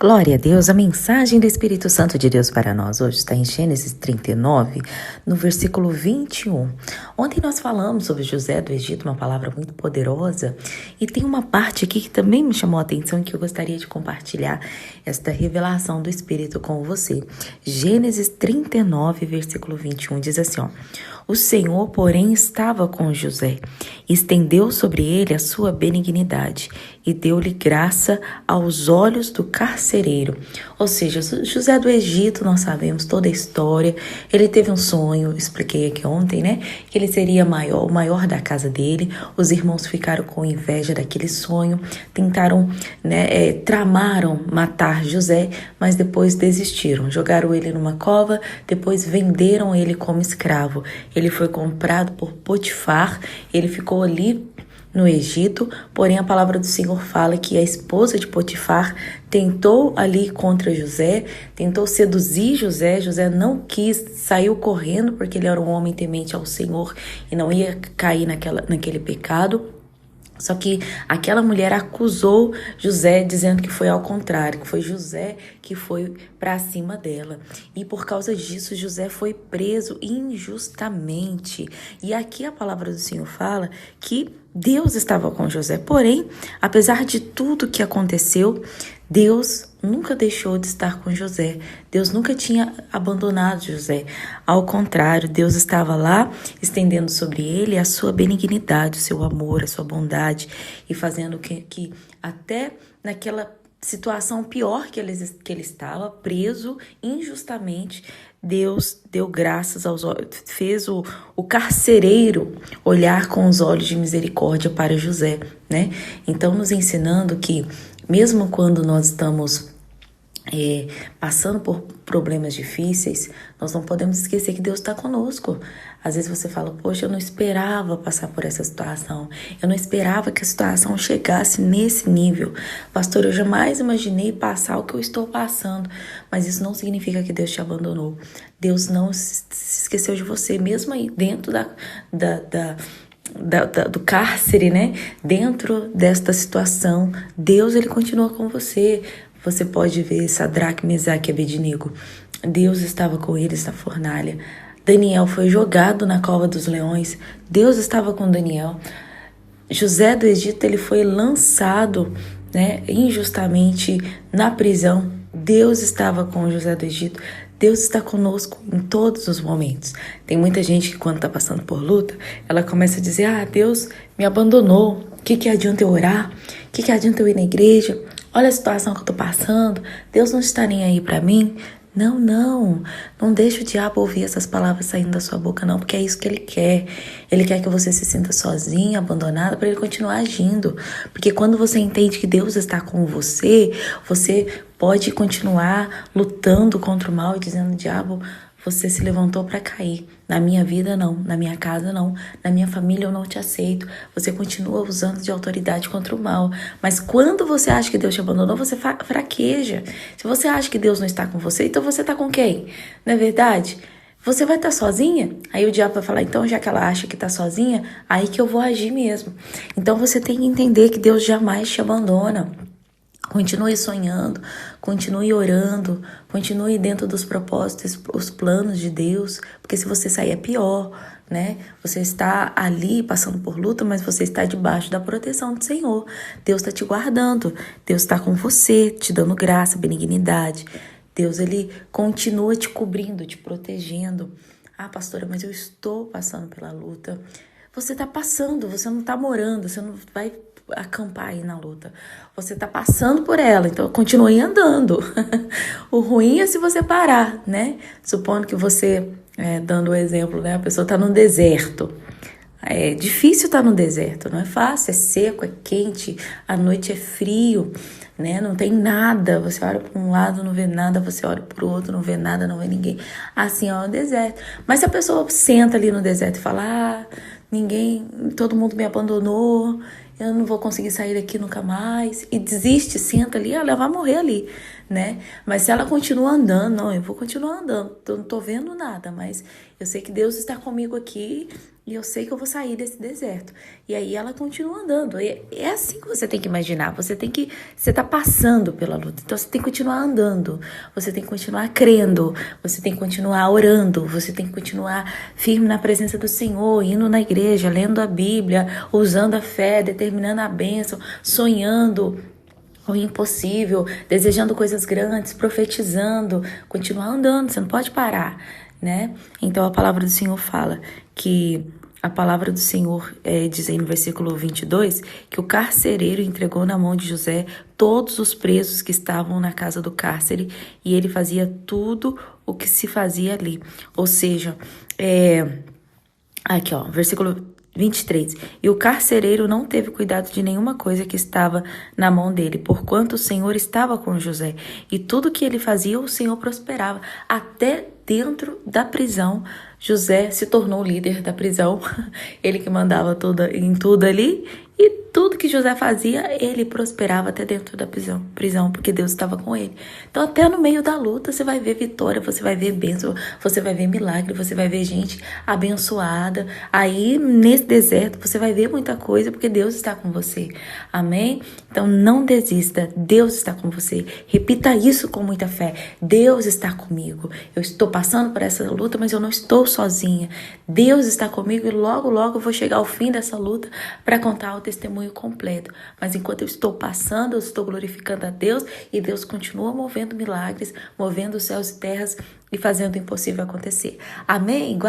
Glória a Deus, a mensagem do Espírito Santo de Deus para nós hoje está em Gênesis 39, no versículo 21. Ontem nós falamos sobre José do Egito, uma palavra muito poderosa, e tem uma parte aqui que também me chamou a atenção e que eu gostaria de compartilhar esta revelação do Espírito com você. Gênesis 39, versículo 21, diz assim, ó: O Senhor, porém, estava com José, estendeu sobre ele a sua benignidade e deu-lhe graça aos olhos do carcereiro. Ou seja, José do Egito, nós sabemos toda a história. Ele teve um sonho, expliquei aqui ontem, né? Que ele seria o maior da casa dele. Os irmãos ficaram com inveja daquele sonho, tentaram, tramaram matar José, mas depois desistiram. Jogaram ele numa cova, depois venderam ele como escravo. Ele foi comprado por Potifar, ele ficou ali no Egito, porém a palavra do Senhor fala que a esposa de Potifar tentou ali contra José, tentou seduzir José. José não quis, saiu correndo porque ele era um homem temente ao Senhor e não ia cair naquele pecado. Só que aquela mulher acusou José, dizendo que foi ao contrário, que foi José que foi para cima dela. E por causa disso, José foi preso injustamente. E aqui a palavra do Senhor fala que Deus estava com José. Porém, apesar de tudo que aconteceu, Deus nunca deixou de estar com José. Deus nunca tinha abandonado José. Ao contrário, Deus estava lá estendendo sobre ele a sua benignidade, o seu amor, a sua bondade e fazendo que até naquela situação pior que ele estava, preso injustamente, Deus deu graças aos olhos, fez o carcereiro olhar com os olhos de misericórdia para José, né? Então, nos ensinando que mesmo quando nós estamos passando por problemas difíceis, nós não podemos esquecer que Deus está conosco. Às vezes você fala, poxa, eu não esperava passar por essa situação, eu não esperava que a situação chegasse nesse nível. Pastor, eu jamais imaginei passar o que eu estou passando, mas isso não significa que Deus te abandonou. Deus não se esqueceu de você, mesmo aí dentro do cárcere, né? Dentro desta situação, Deus, ele continua com você. Você pode ver Sadraque, Mesaque e Abednego. Deus estava com eles na fornalha. Daniel foi jogado na cova dos leões. Deus estava com Daniel. José do Egito, ele foi lançado, né, injustamente na prisão. Deus estava com José do Egito. Deus está conosco em todos os momentos. Tem muita gente que quando está passando por luta, ela começa a dizer, Deus me abandonou. O que adianta eu orar? O que adianta eu ir na igreja? Olha a situação que eu tô passando. Deus não está nem aí para mim. Não deixe o diabo ouvir essas palavras saindo da sua boca, não, porque é isso que ele quer. Ele quer que você se sinta sozinha, abandonada, para ele continuar agindo. Porque quando você entende que Deus está com você, você pode continuar lutando contra o mal e dizendo, diabo, você se levantou para cair. Na minha vida, não. Na minha casa, não. Na minha família, eu não te aceito. Você continua usando de autoridade contra o mal. Mas quando você acha que Deus te abandonou, você fraqueja. Se você acha que Deus não está com você, então você está com quem? Não é verdade? Você vai estar sozinha? Aí o diabo vai falar, então já que ela acha que está sozinha, aí que eu vou agir mesmo. Então você tem que entender que Deus jamais te abandona. Continue sonhando, continue orando, continue dentro dos propósitos, os planos de Deus, porque se você sair é pior, né? Você está ali passando por luta, mas você está debaixo da proteção do Senhor. Deus está te guardando, Deus está com você, te dando graça, benignidade. Deus, ele continua te cobrindo, te protegendo. Pastora, mas eu estou passando pela luta. Você está passando, você não está morando, você não vai acampar aí na luta. Você tá passando por ela, então continue andando. O ruim é se você parar, né? Supondo que você, dando o exemplo, né? A pessoa tá no deserto. É difícil estar no deserto, não é fácil, é seco, é quente, à noite é frio, né? Não tem nada, você olha para um lado, não vê nada, você olha para o outro, não vê nada, não vê ninguém. Assim é o deserto. Mas se a pessoa senta ali no deserto e fala, todo mundo me abandonou, eu não vou conseguir sair daqui nunca mais, e desiste, senta ali, ela vai morrer ali, né? Mas se ela continua andando, não, eu vou continuar andando. Eu não tô vendo nada, mas eu sei que Deus está comigo aqui e eu sei que eu vou sair desse deserto. E aí ela continua andando. E é assim que você tem que imaginar. Você tá passando pela luta. Então você tem que continuar andando. Você tem que continuar crendo. Você tem que continuar orando. Você tem que continuar firme na presença do Senhor, indo na igreja, lendo a Bíblia, usando a fé, determinando a bênção, sonhando o impossível, desejando coisas grandes, profetizando, continuar andando, você não pode parar, né? Então a palavra do Senhor fala que a palavra do Senhor diz aí no versículo 22 que o carcereiro entregou na mão de José todos os presos que estavam na casa do cárcere e ele fazia tudo o que se fazia ali. Ou seja, aqui ó, versículo 23. E o carcereiro não teve cuidado de nenhuma coisa que estava na mão dele, porquanto o Senhor estava com José. E tudo que ele fazia, o Senhor prosperava. Até dentro da prisão, José se tornou líder da prisão. Ele que mandava em tudo ali. E tudo que José fazia, ele prosperava até dentro da prisão, porque Deus estava com ele. Então, até no meio da luta, você vai ver vitória, você vai ver bênção, você vai ver milagre, você vai ver gente abençoada. Aí, nesse deserto, você vai ver muita coisa, porque Deus está com você. Amém? Então, não desista. Deus está com você. Repita isso com muita fé. Deus está comigo. Eu estou passando por essa luta, mas eu não estou sozinha. Deus está comigo e logo, logo eu vou chegar ao fim dessa luta para contar o testemunho completo. Mas enquanto eu estou passando, eu estou glorificando a Deus e Deus continua movendo milagres, movendo os céus e terras e fazendo o impossível acontecer. Amém?